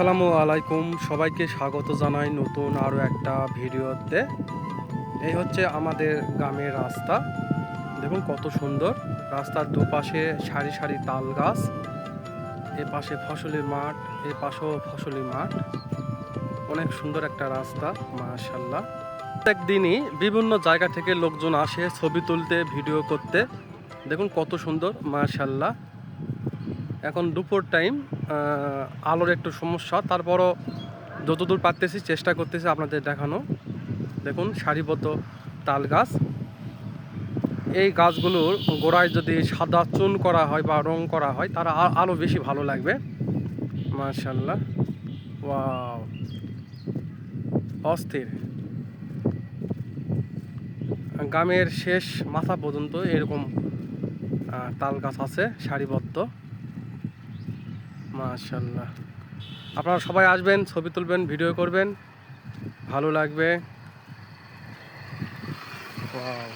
আসসালামু আলাইকুম, সবাইকে স্বাগত জানাই নতুন আরও একটা ভিডিওতে। এই হচ্ছে আমাদের গ্রামের রাস্তা। দেখুন কত সুন্দর। রাস্তার দুপাশে সারি সারি তাল গাছ, এ পাশে ফসলি মাঠ, এ পাশেও ফসলি মাঠ। অনেক সুন্দর একটা রাস্তা, মাশাআল্লাহ। প্রত্যেক দিনই বিভিন্ন জায়গা থেকে লোকজন আসে ছবি তুলতে, ভিডিও করতে। দেখুন কত সুন্দর, মাশাআল্লাহ। এখন দুপুর টাইম, আলোর একটু সমস্যা, তারপরও যতদূর পারতেছি চেষ্টা করতেছি আপনাদের দেখানো। দেখুন সারিবদ্ধ তাল গাছ। এই গাছগুলোর গোড়ায় যদি সাদা চুন করা হয় বা রং করা হয় তারা আরও বেশি ভালো লাগবে। মাশাআল্লাহ, ওয়াও, অস্থির। গ্রামের শেষ মাথা পর্যন্ত এরকম তাল গাছ আছে সারিবদ্ধ। মাশাআল্লাহ, আপনারা সবাই আসবেন, ছবি তুলবেন, ভিডিও করবেন, ভালো লাগবে। ওয়াও।